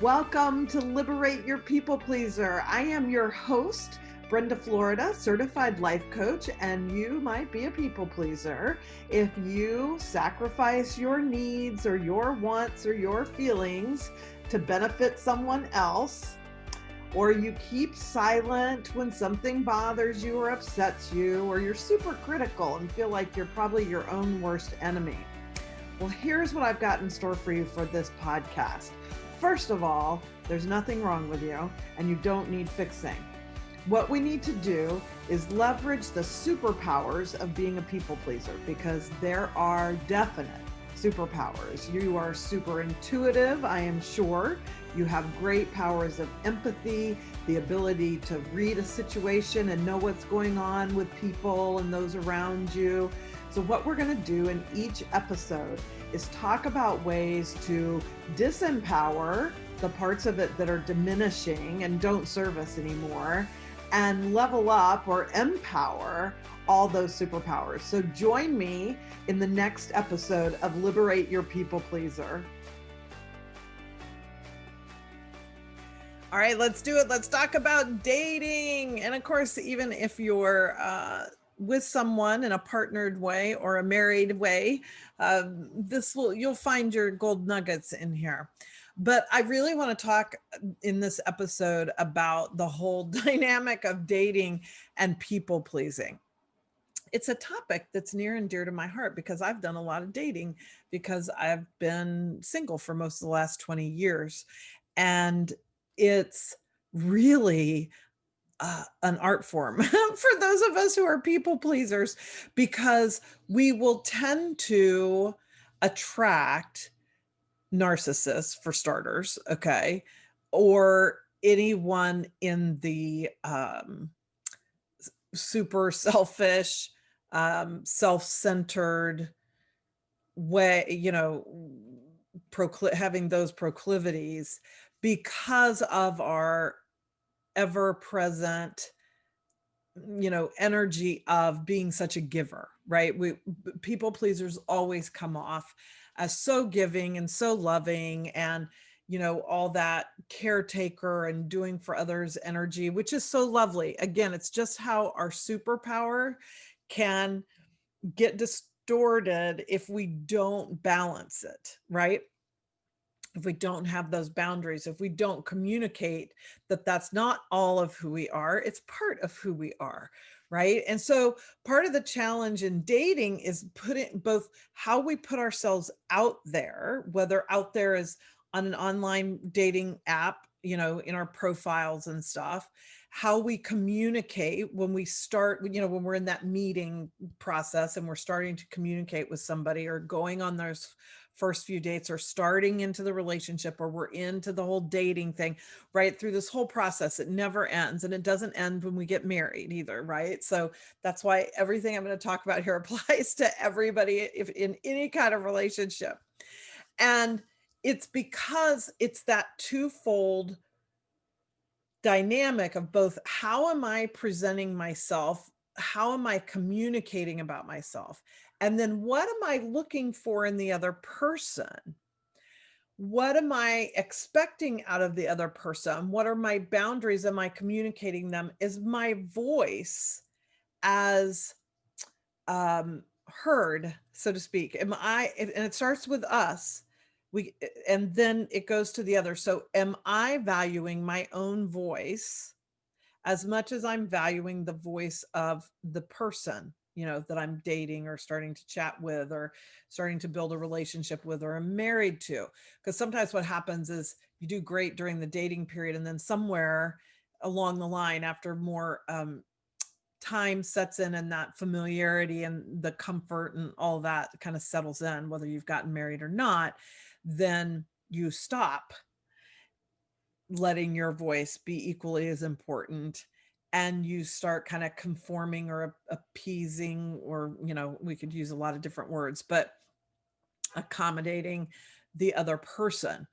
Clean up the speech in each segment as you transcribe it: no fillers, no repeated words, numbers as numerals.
Welcome to Liberate Your People Pleaser. I am your host, Brenda Florida, certified life coach, and you might be a people pleaser if you sacrifice your needs or your wants or your feelings to benefit someone else, or you keep silent when something bothers you or upsets you, or you're super critical and feel like you're probably your own worst enemy. Well, here's what I've got in store for you for this podcast. First of all, there's nothing wrong with you and you don't need fixing. What we need to do is leverage the superpowers of being a people pleaser, because there are definite superpowers. You are super intuitive, I am sure. You have great powers of empathy, the ability to read a situation and know what's going on with people and those around you. So what we're going to do in each episode is talk about ways to disempower the parts of it that are diminishing and don't serve us anymore, and level up or empower all those superpowers. So join me in the next episode of Liberate Your People Pleaser. All right, let's do it. Let's talk about dating. And of course, even if you're with someone in a partnered way or a married way, you'll find your gold nuggets in here. But I really want to talk in this episode about the whole dynamic of dating and people pleasing. It's a topic that's near and dear to my heart because I've done a lot of dating, because I've been single for most of the last 20 years. And it's really an art form for those of us who are people pleasers, because we will tend to attract narcissists, for starters, okay, or anyone in the super selfish, self-centered way, having those proclivities because of our ever-present energy of being such a giver, right? People pleasers always come off as so giving and so loving, and all that caretaker and doing for others energy, which is so lovely. Again, it's just how our superpower can get distorted if we don't balance it, right? If we don't have those boundaries, if we don't communicate that that's not all of who we are, it's part of who we are, right? And so part of the challenge in dating is putting both how we put ourselves out there, whether out there is on an online dating app, in our profiles and stuff, how we communicate when we start, when we're in that meeting process and we're starting to communicate with somebody, or going on those first few dates, or starting into the relationship, or we're into the whole dating thing, right? Through this whole process, it never ends, and it doesn't end when we get married either, right? So that's why everything I'm going to talk about here applies to everybody if in any kind of relationship. And it's because it's that twofold dynamic of both, how am I presenting myself? How am I communicating about myself? And then what am I looking for in the other person? What am I expecting out of the other person? What are my boundaries? Am I communicating them? Is my voice as heard, so to speak? And it starts with us. And then it goes to the other. So am I valuing my own voice as much as I'm valuing the voice of the person, that I'm dating or starting to chat with or starting to build a relationship with or am married to? Because sometimes what happens is you do great during the dating period, and then somewhere along the line, after more time sets in and that familiarity and the comfort and all that kind of settles in, whether you've gotten married or not, then you stop letting your voice be equally as important, and you start kind of conforming or appeasing, or we could use a lot of different words, but accommodating the other person.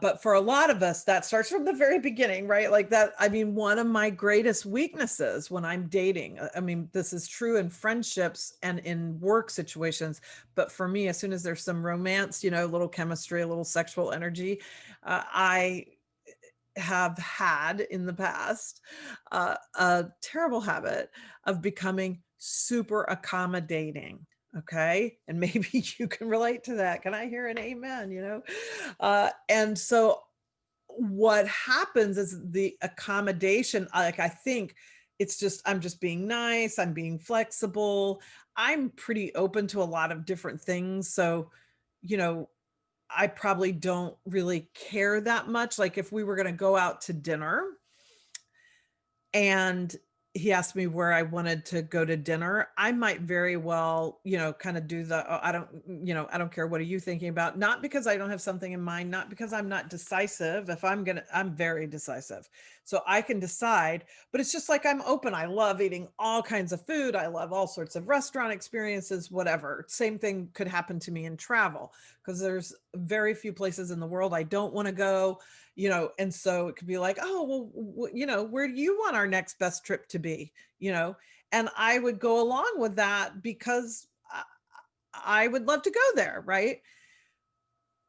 But for a lot of us, that starts from the very beginning, right? Like that. I mean, one of my greatest weaknesses when I'm dating, I mean, this is true in friendships and in work situations. But for me, as soon as there's some romance, a little chemistry, a little sexual energy, I have had in the past a terrible habit of becoming super accommodating. Okay. And maybe you can relate to that. Can I hear an amen? And so what happens is the accommodation, like I think I'm just being nice, I'm being flexible, I'm pretty open to a lot of different things. So, you know, I probably don't really care that much. Like if we were going to go out to dinner and he asked me where I wanted to go to dinner, I might very well, kind of do the, oh, I don't care. What are you thinking about? Not because I don't have something in mind, not because I'm not decisive. If I'm very decisive. So I can decide, but it's just like I'm open. I love eating all kinds of food. I love all sorts of restaurant experiences, whatever. Same thing could happen to me in travel because there's very few places in the world I don't want to go. And so it could be like, oh, well, where do you want our next best trip to be? And I would go along with that because I would love to go there. Right.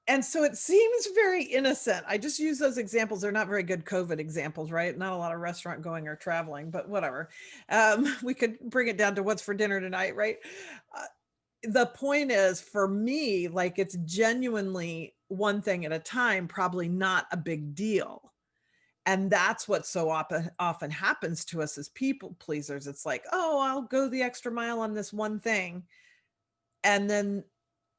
And so it seems very innocent. I just use those examples. They're not very good COVID examples, right? Not a lot of restaurant going or traveling, but whatever. We could bring it down to what's for dinner tonight, right? The point is for me, like it's genuinely one thing at a time, probably not a big deal. And that's what so often happens to us as people pleasers. It's like, oh, I'll go the extra mile on this one thing. And then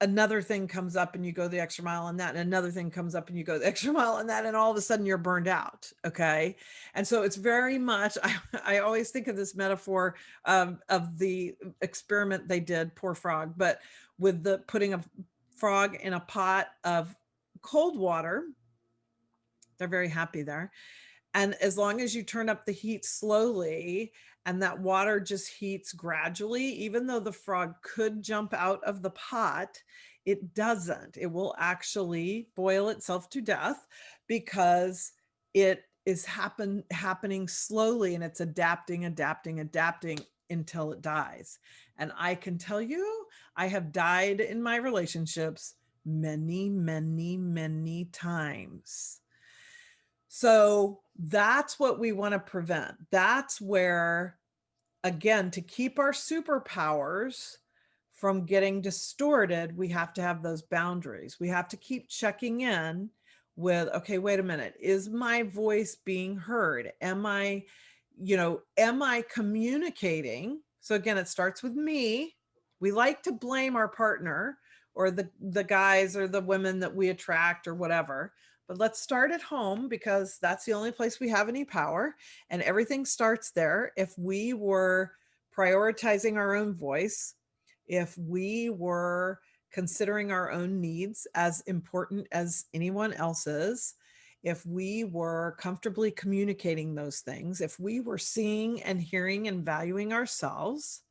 another thing comes up and you go the extra mile on that. And another thing comes up and you go the extra mile on that. And all of a sudden you're burned out. Okay. And so it's very much, I always think of this metaphor of the experiment they did, poor frog, but with the putting a frog in a pot of cold water, they're very happy there. And as long as you turn up the heat slowly and that water just heats gradually, even though the frog could jump out of the pot, it doesn't. It will actually boil itself to death because it is happening slowly and it's adapting until it dies. And I can tell you, I have died in my relationships many, many, many times. So that's what we want to prevent. That's where, again, to keep our superpowers from getting distorted, we have to have those boundaries. We have to keep checking in with, okay, wait a minute, is my voice being heard? Am I communicating? So again, it starts with me. We like to blame our partner or the guys or the women that we attract or whatever. But let's start at home because that's the only place we have any power. And everything starts there. If we were prioritizing our own voice, if we were considering our own needs as important as anyone else's, if we were comfortably communicating those things, if we were seeing and hearing and valuing ourselves,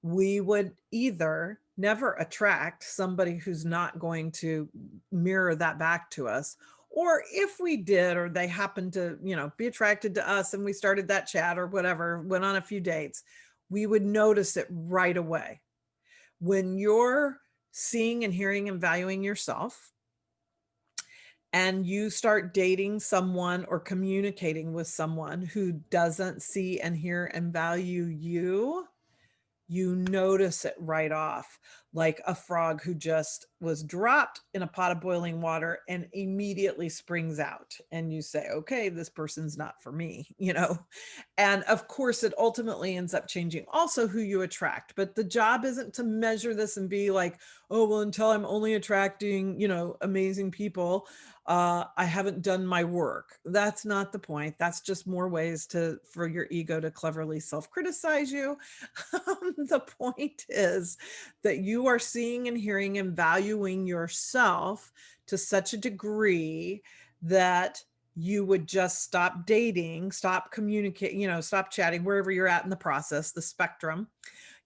we would either never attract somebody who's not going to mirror that back to us, or if we did, or they happened to, be attracted to us and we started that chat or whatever, went on a few dates, we would notice it right away. When you're seeing and hearing and valuing yourself, and you start dating someone or communicating with someone who doesn't see and hear and value you, you notice it right off, like a frog who just was dropped in a pot of boiling water and immediately springs out. And you say, okay, this person's not for me, And of course, it ultimately ends up changing also who you attract. But the job isn't to measure this and be like, oh, well, until I'm only attracting, amazing people, I haven't done my work. That's not the point. That's just more ways for your ego to cleverly self-criticize you. The point is that you are seeing and hearing and valuing yourself to such a degree that you would just stop dating, stop communicating, stop chatting wherever you're at in the process, the spectrum,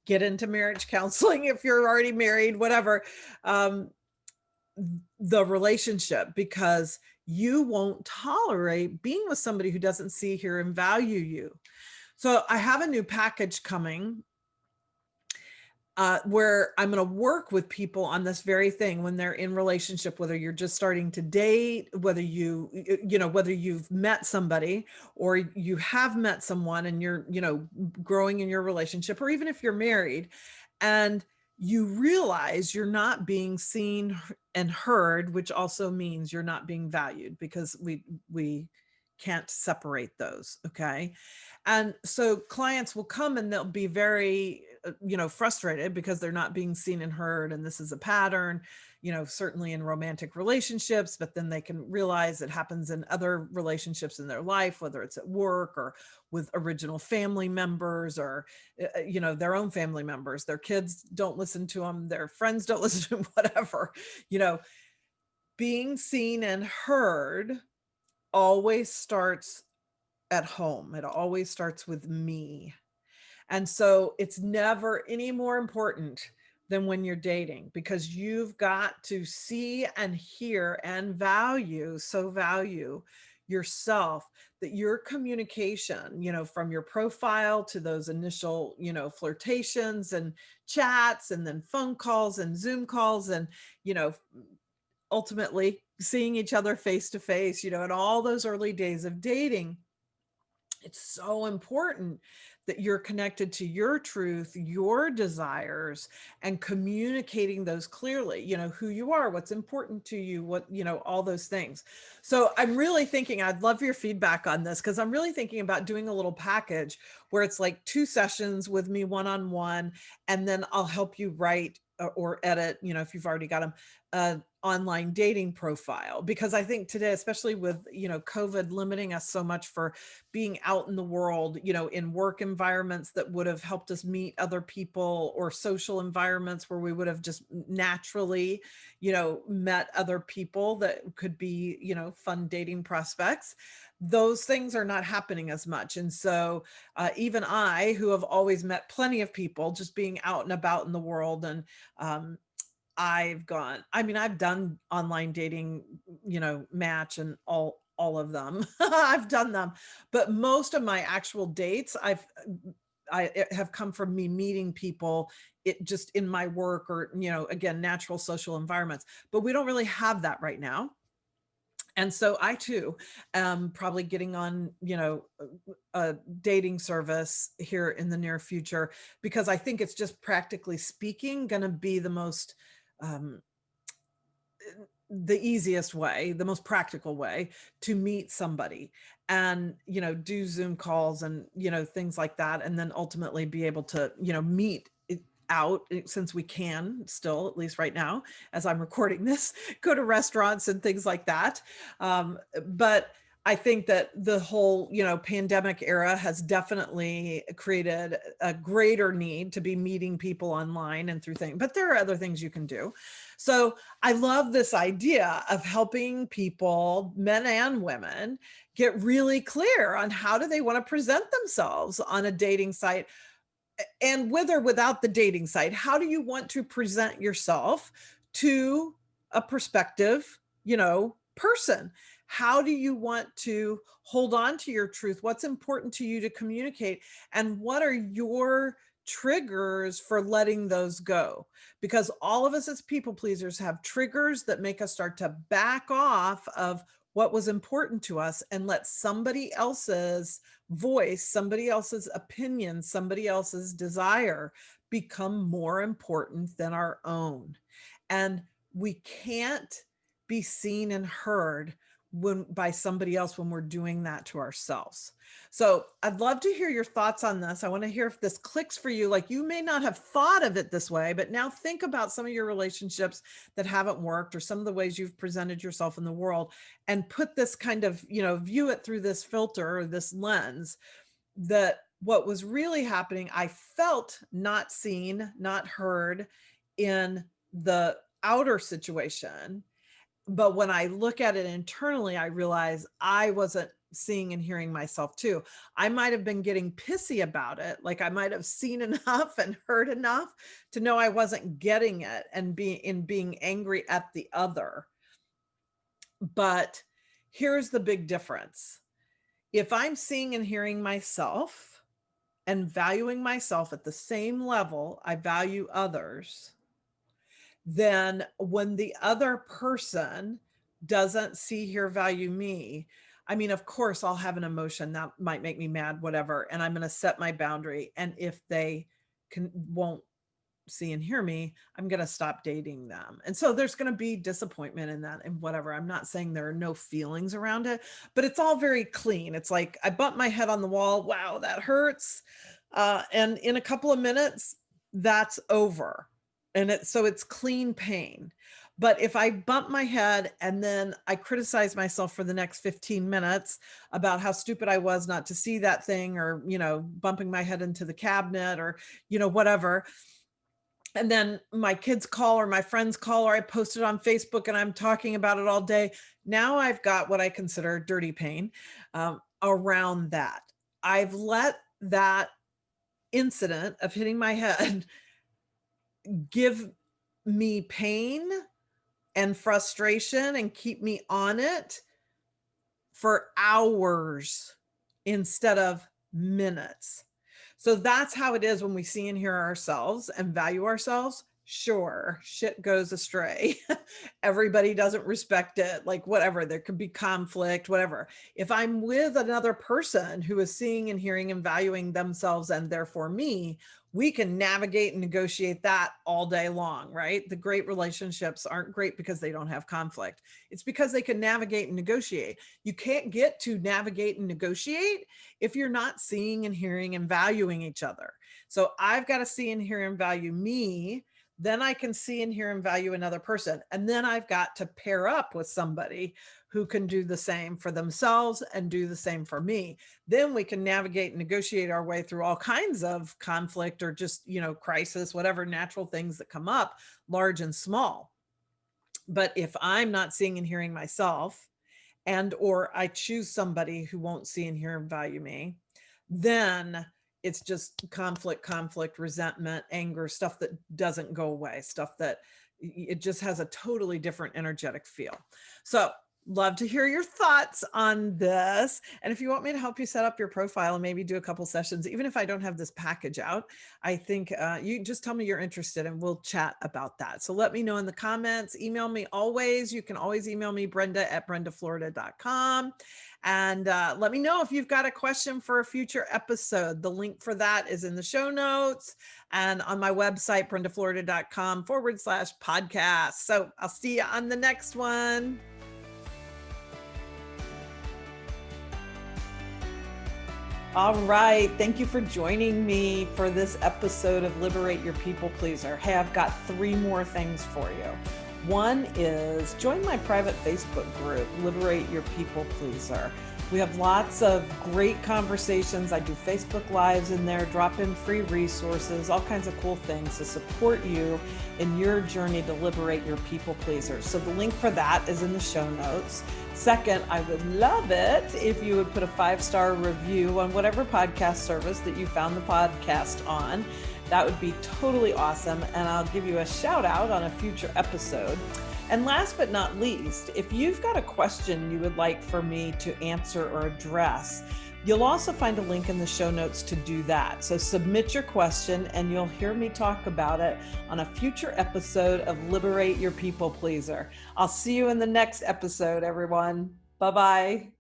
get into marriage counseling if you're already married, whatever. The relationship, because you won't tolerate being with somebody who doesn't see, hear, and value you. So I have a new package coming where I'm going to work with people on this very thing when they're in relationship, whether you're just starting to date, whether whether you've met somebody or you have met someone and you're, growing in your relationship, or even if you're married and you realize you're not being seen and heard, which also means you're not being valued, because we can't separate those. Okay. And so clients will come and they'll be very, frustrated because they're not being seen and heard. And this is a pattern, certainly in romantic relationships, but then they can realize it happens in other relationships in their life, whether it's at work or with original family members or, their own family members. Their kids don't listen to them. Their friends don't listen to them, whatever. Being seen and heard always starts at home. It always starts with me. And so it's never any more important than when you're dating, because you've got to see and hear and value yourself, that your communication, from your profile to those initial, flirtations and chats, and then phone calls and Zoom calls, and, ultimately seeing each other face to face, in all those early days of dating. It's so important that you're connected to your truth, your desires, and communicating those clearly, who you are, what's important to you, what, all those things. So I'm really thinking, I'd love your feedback on this, because I'm really thinking about doing a little package where it's like 2 sessions with me one-on-one, and then I'll help you write or edit, if you've already got them, online dating profile. Because I think today, especially with, COVID limiting us so much for being out in the world, in work environments that would have helped us meet other people, or social environments where we would have just naturally, met other people that could be, fun dating prospects. Those things are not happening as much. And so even I, who have always met plenty of people just being out and about in the world, and I've done online dating, Match and all of them. I've done them, but most of my actual dates I have come from me meeting people, it just in my work, or, again, natural social environments, but we don't really have that right now. And so I too am probably getting on, a dating service here in the near future, because I think it's just, practically speaking, going to be the most, um, the easiest way, the most practical way to meet somebody, and, do Zoom calls and, things like that. And then ultimately be able to, meet out, since we can still, at least right now, as I'm recording this, go to restaurants and things like that. But I think that the whole, pandemic era has definitely created a greater need to be meeting people online and through things, but there are other things you can do. So I love this idea of helping people, men and women, get really clear on how do they want to present themselves on a dating site, and with or without the dating site. How do you want to present yourself to a prospective, person? How do you want to hold on to your truth? What's important to you to communicate? And what are your triggers for letting those go? Because all of us as people pleasers have triggers that make us start to back off of what was important to us and let somebody else's voice, somebody else's opinion, somebody else's desire become more important than our own. And we can't be seen and heard by somebody else when we're doing that to ourselves. So I'd love to hear your thoughts on this. I want to hear if this clicks for you. Like, you may not have thought of it this way, but now think about some of your relationships that haven't worked, or some of the ways you've presented yourself in the world, and put this kind of, view it through this filter or this lens, that what was really happening, I felt not seen, not heard in the outer situation. But when I look at it internally, I realize I wasn't seeing and hearing myself too. I might have been getting pissy about it. Like, I might have seen enough and heard enough to know I wasn't getting it, and being angry at the other. But here's the big difference. If I'm seeing and hearing myself and valuing myself at the same level I value others, then when the other person doesn't see, hear, value me, I mean, of course, I'll have an emotion that might make me mad, whatever, and I'm going to set my boundary. And if they won't see and hear me, I'm going to stop dating them. And so there's going to be disappointment in that and whatever. I'm not saying there are no feelings around it, but it's all very clean. It's like I bumped my head on the wall. Wow, that hurts. And in a couple of minutes, that's over. And so it's clean pain. But if I bump my head and then I criticize myself for the next 15 minutes about how stupid I was not to see that thing, or, bumping my head into the cabinet, or, whatever. And then my kids call, or my friends call, or I post it on Facebook and I'm talking about it all day. Now I've got what I consider dirty pain around that. I've let that incident of hitting my head give me pain and frustration and keep me on it for hours instead of minutes. So that's how it is when we see and hear ourselves and value ourselves. Sure, shit goes astray. Everybody doesn't respect it, like whatever. There could be conflict, whatever. If I'm with another person who is seeing and hearing and valuing themselves and therefore me, we can navigate and negotiate that all day long, right? The great relationships aren't great because they don't have conflict. It's because they can navigate and negotiate. You can't get to navigate and negotiate if you're not seeing and hearing and valuing each other. So I've got to see and hear and value me. Then I can see and hear and value another person. And then I've got to pair up with somebody who can do the same for themselves and do the same for me. Then we can navigate and negotiate our way through all kinds of conflict or just, crisis, whatever natural things that come up, large and small. But if I'm not seeing and hearing myself, or I choose somebody who won't see and hear and value me, then it's just conflict, resentment, anger, stuff that doesn't go away, stuff that it just has a totally different energetic feel. So love to hear your thoughts on this. And if you want me to help you set up your profile and maybe do a couple sessions, even if I don't have this package out, I think you just tell me you're interested and we'll chat about that. So let me know in the comments, email me always. You can always email me, brenda@brendaflorida.com. And let me know if you've got a question for a future episode. The link for that is in the show notes and on my website, brendaflorida.com/podcast. So I'll see you on the next one. All right. Thank you for joining me for this episode of Liberate Your People Pleaser. Hey, I've got 3 more things for you. One is join my private Facebook group, Liberate Your People Pleaser. We have lots of great conversations. I do Facebook Lives in there, drop in free resources, all kinds of cool things to support you in your journey to liberate your people pleasers. So the link for that is in the show notes. Second, I would love it if you would put a 5-star review on whatever podcast service that you found the podcast on. That would be totally awesome. And I'll give you a shout out on a future episode. And last but not least, if you've got a question you would like for me to answer or address, you'll also find a link in the show notes to do that. So submit your question and you'll hear me talk about it on a future episode of Liberate Your People Pleaser. I'll see you in the next episode, everyone. Bye-bye.